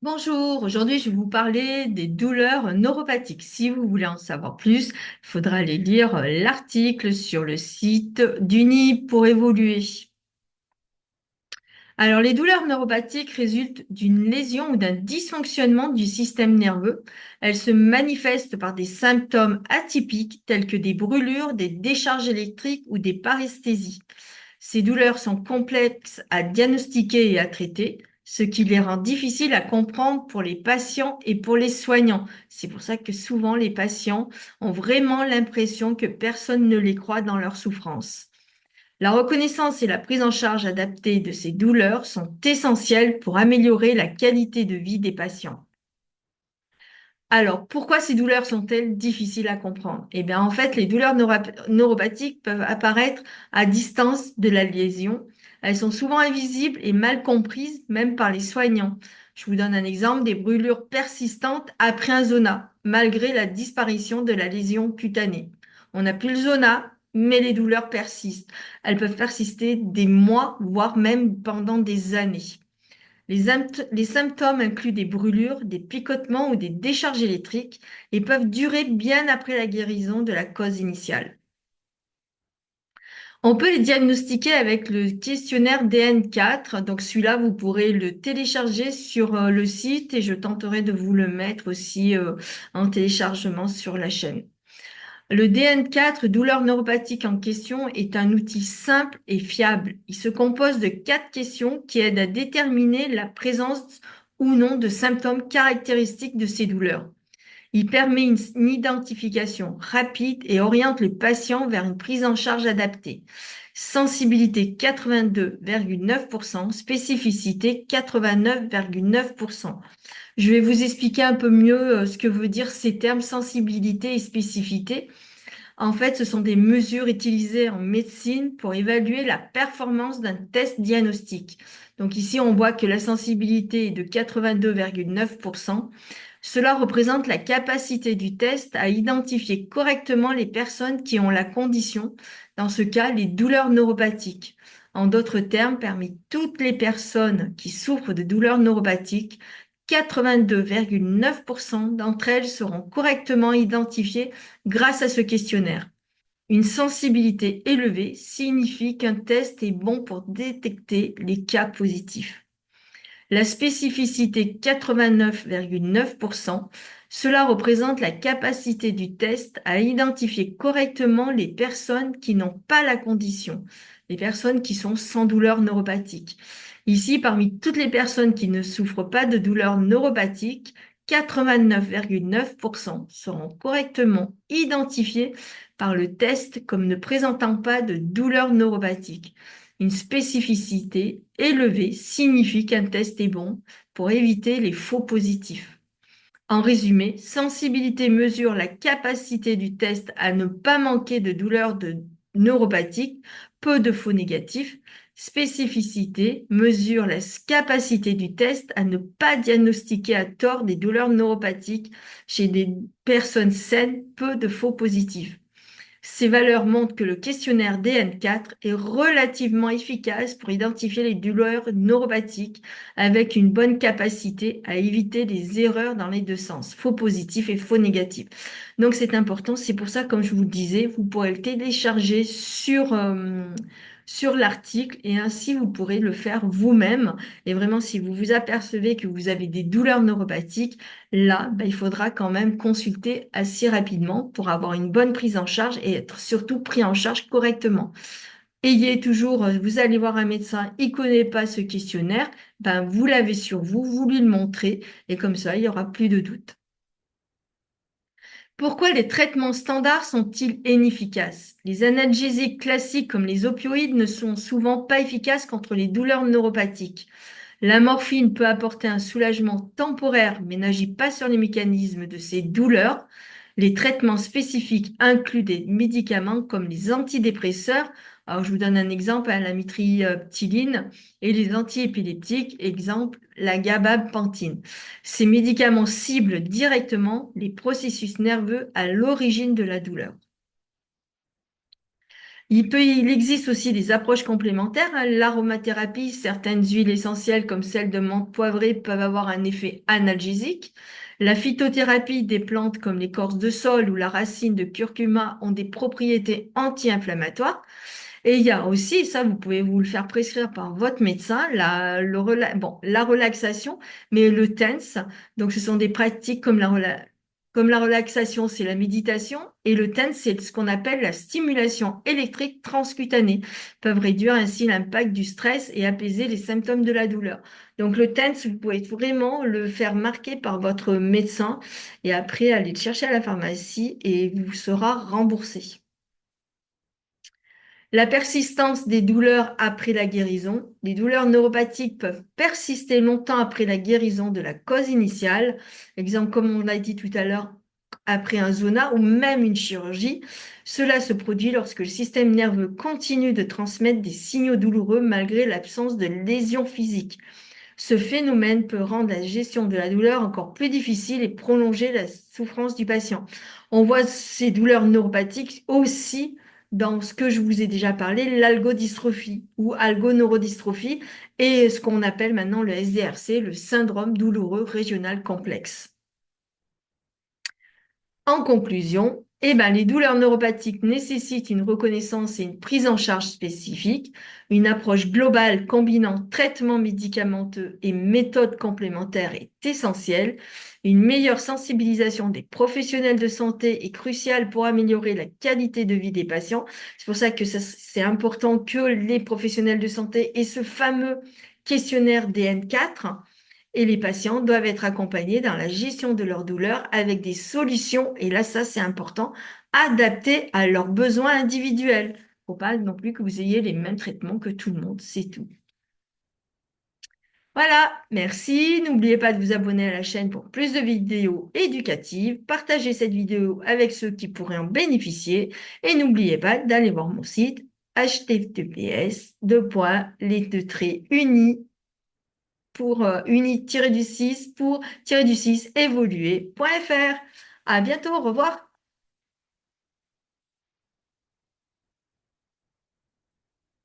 Bonjour, aujourd'hui je vais vous parler des douleurs neuropathiques. Si vous voulez en savoir plus, il faudra aller lire l'article sur le site d'Uni pour évoluer. Alors, les douleurs neuropathiques résultent d'une lésion ou d'un dysfonctionnement du système nerveux. Elles se manifestent par des symptômes atypiques tels que des brûlures, des décharges électriques ou des paresthésies. Ces douleurs sont complexes à diagnostiquer et à traiter, ce qui les rend difficiles à comprendre pour les patients et pour les soignants. C'est pour ça que souvent les patients ont vraiment l'impression que personne ne les croit dans leur souffrance. La reconnaissance et la prise en charge adaptée de ces douleurs sont essentielles pour améliorer la qualité de vie des patients. Alors, pourquoi ces douleurs sont-elles difficiles à comprendre? Eh bien, en fait, les douleurs neuropathiques peuvent apparaître à distance de la lésion. Elles sont souvent invisibles et mal comprises, même par les soignants. Je vous donne un exemple, des brûlures persistantes après un zona, malgré la disparition de la lésion cutanée. On n'a plus le zona, mais les douleurs persistent. Elles peuvent persister des mois, voire même pendant des années. Les symptômes incluent des brûlures, des picotements ou des décharges électriques et peuvent durer bien après la guérison de la cause initiale. On peut les diagnostiquer avec le questionnaire DN4. Donc celui-là, vous pourrez le télécharger sur le site et je tenterai de vous le mettre aussi en téléchargement sur la chaîne. Le DN4, douleur neuropathique en question, est un outil simple et fiable. Il se compose de 4 questions qui aident à déterminer la présence ou non de symptômes caractéristiques de ces douleurs. Il permet une identification rapide et oriente le patient vers une prise en charge adaptée. Sensibilité 82,9%, spécificité 89,9%. Je vais vous expliquer un peu mieux ce que veut dire ces termes sensibilité et spécificité. En fait, ce sont des mesures utilisées en médecine pour évaluer la performance d'un test diagnostique. Donc ici, on voit que la sensibilité est de 82,9%. Cela représente la capacité du test à identifier correctement les personnes qui ont la condition, dans ce cas, les douleurs neuropathiques. En d'autres termes, parmi toutes les personnes qui souffrent de douleurs neuropathiques, 82,9% d'entre elles seront correctement identifiées grâce à ce questionnaire. Une sensibilité élevée signifie qu'un test est bon pour détecter les cas positifs. La spécificité 89,9%, cela représente la capacité du test à identifier correctement les personnes qui n'ont pas la condition, les personnes qui sont sans douleur neuropathique. Ici, parmi toutes les personnes qui ne souffrent pas de douleur neuropathique, 89,9% seront correctement identifiées par le test comme ne présentant pas de douleur neuropathique. Une spécificité élevée signifie qu'un test est bon pour éviter les faux positifs. En résumé, sensibilité mesure la capacité du test à ne pas manquer de douleurs neuropathiques, peu de faux négatifs. Spécificité mesure la capacité du test à ne pas diagnostiquer à tort des douleurs neuropathiques chez des personnes saines, peu de faux positifs. Ces valeurs montrent que le questionnaire DN4 est relativement efficace pour identifier les douleurs neuropathiques avec une bonne capacité à éviter des erreurs dans les deux sens, faux positifs et faux négatifs. Donc c'est important, c'est pour ça, comme je vous le disais, vous pourrez le télécharger sur l'article et ainsi vous pourrez le faire vous-même. Et vraiment, si vous vous apercevez que vous avez des douleurs neuropathiques, là, il faudra quand même consulter assez rapidement pour avoir une bonne prise en charge et être surtout pris en charge correctement. Ayez toujours, vous allez voir un médecin, il ne connaît pas ce questionnaire, vous l'avez sur vous, vous lui le montrez et comme ça, il n'y aura plus de doute. Pourquoi les traitements standards sont-ils inefficaces? Les analgésiques classiques comme les opioïdes ne sont souvent pas efficaces contre les douleurs neuropathiques. La morphine peut apporter un soulagement temporaire, mais n'agit pas sur les mécanismes de ces douleurs. Les traitements spécifiques incluent des médicaments comme les antidépresseurs. Alors, je vous donne un exemple, la mitriptyline et les antiépileptiques, exemple la gabapentine. Ces médicaments ciblent directement les processus nerveux à l'origine de la douleur. Il existe aussi des approches complémentaires, hein. L'aromathérapie, certaines huiles essentielles comme celle de menthe poivrée peuvent avoir un effet analgésique. La phytothérapie des plantes comme l'écorce de saule ou la racine de curcuma ont des propriétés anti-inflammatoires. Et il y a aussi, ça, vous pouvez vous le faire prescrire par votre médecin, la relaxation, mais le TENS. Donc, ce sont des pratiques comme la relaxation, c'est la méditation, et le TENS, c'est ce qu'on appelle la stimulation électrique transcutanée. Ils peuvent réduire ainsi l'impact du stress et apaiser les symptômes de la douleur. Donc, le TENS, vous pouvez vraiment le faire marquer par votre médecin et après aller le chercher à la pharmacie et vous sera remboursé. La persistance des douleurs après la guérison. Les douleurs neuropathiques peuvent persister longtemps après la guérison de la cause initiale. Exemple, comme on l'a dit tout à l'heure, après un zona ou même une chirurgie. Cela se produit lorsque le système nerveux continue de transmettre des signaux douloureux malgré l'absence de lésions physiques. Ce phénomène peut rendre la gestion de la douleur encore plus difficile et prolonger la souffrance du patient. On voit ces douleurs neuropathiques aussi dans ce que je vous ai déjà parlé, l'algodystrophie ou algoneurodystrophie et ce qu'on appelle maintenant le SDRC, le syndrome douloureux régional complexe. En conclusion, les douleurs neuropathiques nécessitent une reconnaissance et une prise en charge spécifique. Une approche globale combinant traitement médicamenteux et méthodes complémentaires est essentielle. Une meilleure sensibilisation des professionnels de santé est cruciale pour améliorer la qualité de vie des patients. C'est pour ça que c'est important que les professionnels de santé aient ce fameux questionnaire DN4. Et les patients doivent être accompagnés dans la gestion de leur douleur avec des solutions, et là, ça c'est important, adaptées à leurs besoins individuels. Il ne faut pas non plus que vous ayez les mêmes traitements que tout le monde, c'est tout. Voilà, merci. N'oubliez pas de vous abonner à la chaîne pour plus de vidéos éducatives. Partagez cette vidéo avec ceux qui pourraient en bénéficier. Et n'oubliez pas d'aller voir mon site https://uni pour uni-du-6 pour -du-6 évoluer.fr. À bientôt, au revoir.